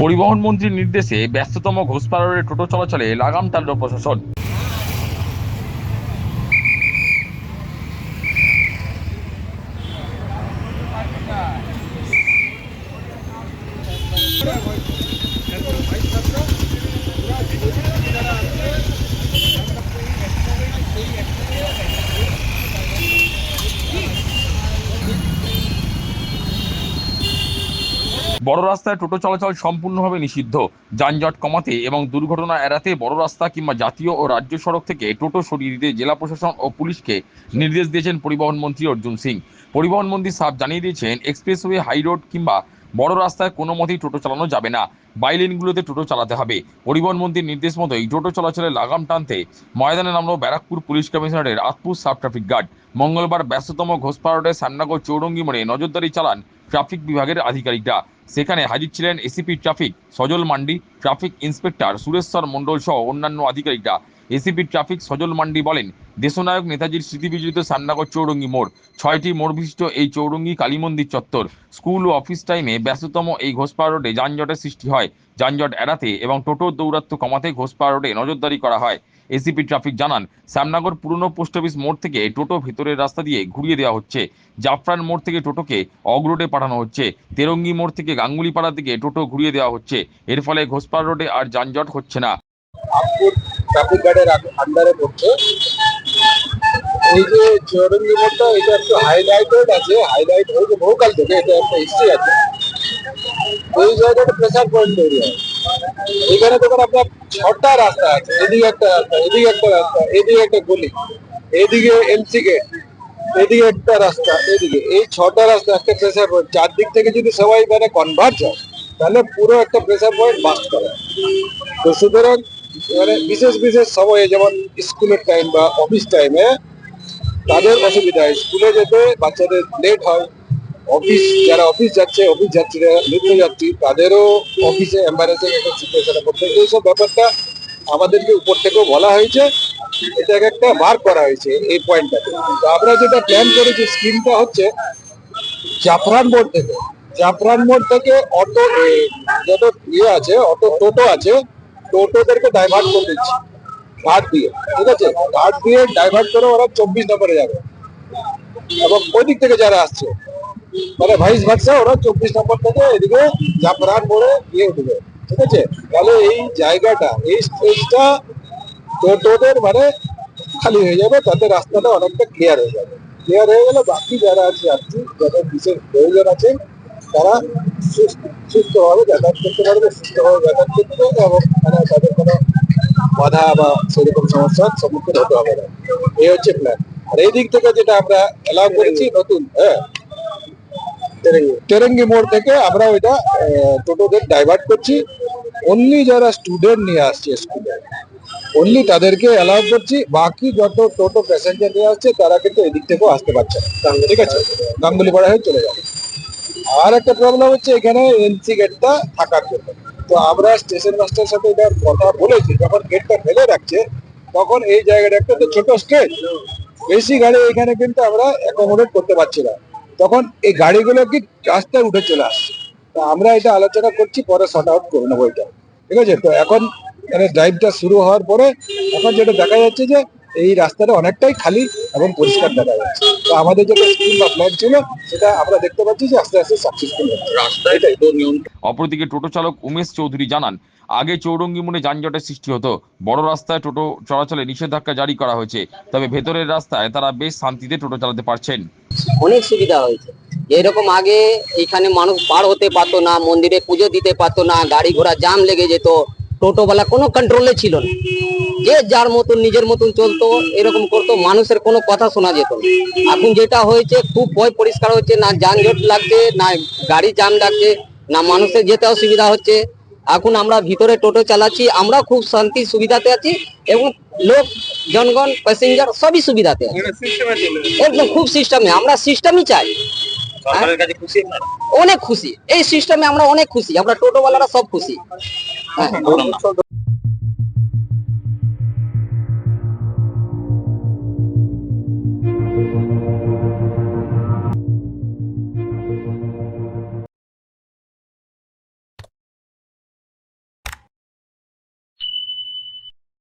পরিবহন মন্ত্রীর নির্দেশে ব্যস্ততম ঘোষপাড়া রোডে টোটো চলাচলে লাগাম টানল প্রশাসন। বড় রাস্তায় টোটো চলাচল সম্পূর্ণভাবে নিষিদ্ধ। যানজট কমাতে এবং দুর্ঘটনা এড়াতে বড় রাস্তা কিংবা জাতীয় ও রাজ্য সড়ক থেকে টোটো সরিয়ে দিতে জেলা প্রশাসন ও পুলিশকে নির্দেশ দিয়েছেন পরিবহন মন্ত্রী অর্জুন সিং। পরিবহন মন্ত্রী সাফ জানিয়ে দিয়েছেন, এক্সপ্রেসওয়ে, হাই রোড কিংবা বড় রাস্তায় কোনো মতেই টোটো চালানো যাবে না, বাইলেনগুলোতে টোটো চালাতে হবে। পরিবহন মন্ত্রীর নির্দেশ মতোই টোটো চলাচলে লাগাম টানতে ময়দানে নামলো ব্যারাকপুর পুলিশ কমিশনারের আতপুর সাব ট্রাফিক গার্ড। মঙ্গলবার ব্যস্ততম ঘোষপাড়া রোডে শ্যামনগর চৌরঙ্গি মোড়ে নজরদারি চালান ট্রাফিক বিভাগের আধিকারিকরা। সেখানে হাজির ছিলেন এসিপি ট্রাফিক সজল মান্ডি, ট্রাফিক ইন্সপেক্টর সুরেশ্বর মণ্ডল সহ অন্যান্য আধিকারিকরা। এসিপি ট্রাফিক সজল মান্ডি বলেন, দেশনায়ক নেতাজির স্মৃতিবিজড়িত শ্যামনগর চৌরঙ্গি মোড়, 6টি মোড় বিশিষ্ট এই চৌরঙ্গি কালী মন্দির চত্বর, স্কুল ও অফিস টাইমে ব্যস্ততম এই ঘোষপাড়া রোডে যানজটের সৃষ্টি হয়। যানজট এড়াতে এবং টোটোর দৌরাত্ম্য কমাতে ঘোষপাড়া রোডে নজরদারি করা হয়। এসিপি ট্রাফিক জানান, শ্যামনগর পুরনো পোস্ট অফিস মোড় থেকে টোটো ভেতরের রাস্তা দিয়ে ঘুরিয়ে দেওয়া হচ্ছে। জাফরান মোড় থেকে টোটোকে অগ্রোডে পাঠানো হচ্ছে। তেরঙ্গি মোড় থেকে গাঙ্গুলিপাড়ার দিকে টোটো ঘুরিয়ে দেওয়া হচ্ছে। এর ফলে ঘোষপাড়া রোডে আর যানজট হচ্ছে না। ট্রাফিক গার্ডের আন্ডারে পড়ছে। এই যে চৌরঙ্গি মোড়টা, এটা একটু হাইলাইটেড আছে, হাইলাইট হয়েছে বহুকাল থেকে, এটা একটা হিস্ট্রি আছে। ওই জায়গাটা প্রেসার পয়েন্ট তৈরি হয়। এখানে দেখুন আপনার 6টা রাস্তা আছে, এদিকে একটা রাস্তা, এদিকে একটা রাস্তা, এদিকে একটা গলি, এদিকে এমসি গেট, এদিকে একটা রাস্তা, এদিকে, এই 6টা রাস্তা একটা প্রেসার পয়েন্ট। চারদিক থেকে যদি সবাই মানে কনভার্জ হয় তাহলে পুরো একটা প্রেসার পয়েন্ট বাস্ট করে। তো সুতরাং মানে বিশেষ বিশেষ সময়ে, যেমন স্কুলের টাইম বা অফিস টাইমে তাদের অসুবিধা হয়, স্কুলে যেতে বাচ্চাদের লেট হয়, যারা অফিস যাচ্ছে, অফিস যাত্রীরা, নিত্য যাত্রী, তাদেরও অফিসে এম্বারেসিং একটা সিচুয়েশনে পড়ছে। এইসব ব্যাপারটা আমাদেরকে উপর থেকেও বলা হয়েছে, এটাকে একটা মার্ক করা হয়েছে এই পয়েন্টটাতে। তো আমরা যেটা প্ল্যান করেছি, স্কিমটা হচ্ছে জাফরান মোড় থেকে অটো, যত ইয়ে আছে, অটো টোটো আছে, টোটোদেরকে ডাইভার্ট করে দিচ্ছি ঘাট দিয়ে। ঠিক আছে, ঘাট দিয়ে ডাইভার্ট করে ওরা 24 নম্বরে যাবে, এবং ওই দিক থেকে যারা আসছে মানে ভাইস ভার্সা, ওরা 24 নম্বর থেকে এদিকে জাফরান মোড়ে গিয়ে উঠবে। ঠিক আছে, তাহলে এই জায়গাটা, এই স্পেসটা টোটোদের মানে খালি হয়ে যাবে, তাতে রাস্তাটা অনেকটা ক্লিয়ার হয়ে যাবে। ক্লিয়ার হয়ে গেলে বাকি যারা আছে যাত্রী, যাদের বিশেষ প্রয়োজন আছে, তারা সুস্থভাবে যাতায়াত করতে পারবে, সুস্থভাবে যাতায়াত করতে পারবে, এবং মানে তাদের কোনো বাধা বা সেরকম সমস্যার সম্মুখীন হতে হবে না। এই হচ্ছে প্ল্যান। আর এই দিক থেকে যেটা আমরা অ্যালাউ করেছি নতুন, তেরেঙ্গি মোড় থেকে আমরা ওইটা টোটোদের ডাইভার্ট করছি। অনলি যারা স্টুডেন্ট নিয়ে আসছে স্কুলে, অনলি তাদেরকে অ্যালাউ করছি। বাকি যত টোটো প্যাসেঞ্জার নিয়ে আসছে তারা কিন্তু এদিক থেকেও আসতে পারছে না। ঠিক আছে, গাঙ্গুলিপাড়া হয়ে চলে যাবে। আর একটা প্রবলেম হচ্ছে এখানে এনসি গেটটা থাকার জন্য। তো আমরা স্টেশন মাস্টারের সাথে এটা কথা বলেছি, যখন গেটটা ফেলে রাখছে তখন এই জায়গাটা একটা তো ছোট স্টেজ, বেশি গাড়ি এখানে কিন্তু আমরা অ্যাকোমোডেট করতে পারছি না, তখন এই গাড়িগুলো কি রাস্তায় উঠে চলে আসছে। তো আমরা এটা আলোচনা করছি, পরে শর্ট আউট করে নেবো এটা। ঠিক আছে, তো এখন মানে ড্রাইভটা শুরু হওয়ার পরে এখন যেটা দেখা যাচ্ছে যে এই রাস্তাটা অনেকটাই খালি এবং পরিষ্কার দেখা যাচ্ছে। তো আমাদের যেটা স্কিম বা প্ল্যান ছিল, সেটা আমরা দেখতে পাচ্ছি যে আস্তে আস্তে সাকসেসফুল হচ্ছে রাস্তায়। অপরদিকে টোটো চালক উমেশ চৌধুরী জানান, আগে চৌরঙ্গি মোড়ে যানজটের সৃষ্টি হতো, বড় রাস্তায় টোটো চলাচলে নিষেধাজ্ঞা জারি করা হয়েছে, তবে ভেতরের রাস্তায় তারা বেশ শান্তিতে টোটো চালাতে পারছেন। অনেক সুবিধা হয়েছে। এরকম আগে এখানে মানুষ পার হতে পারতো না, মন্দিরে পুজো দিতে পারতো না, গাড়ি ঘোড়া জাম লেগে যেত, টোটোওয়ালা কোনো কন্ট্রোলে ছিল না, যে যার মতন নিজের মতন চলতো, এরকম করতো, মানুষের কোনো কথা শোনা যেত না। এখন যেটা হয়েছে খুব পরিষ্কার হচ্ছে, না যানজট লাগছে, না গাড়ি জাম লাগছে, না মানুষের যেতে অসুবিধা হচ্ছে। এখন আমরা ভিতরে টোটো চালাচ্ছি, আমরা খুব শান্তি সুবিধাতে আছি, এবং লোক জনগণ প্যাসেঞ্জার সবই সুবিধাতে আছে, একদম খুব সিস্টেমে। আমরা সিস্টেমই চাই, অনেক খুশি এই সিস্টেমে, আমরা অনেক খুশি, আমরা টোটোওয়ালারা সব খুশি। হ্যাঁ।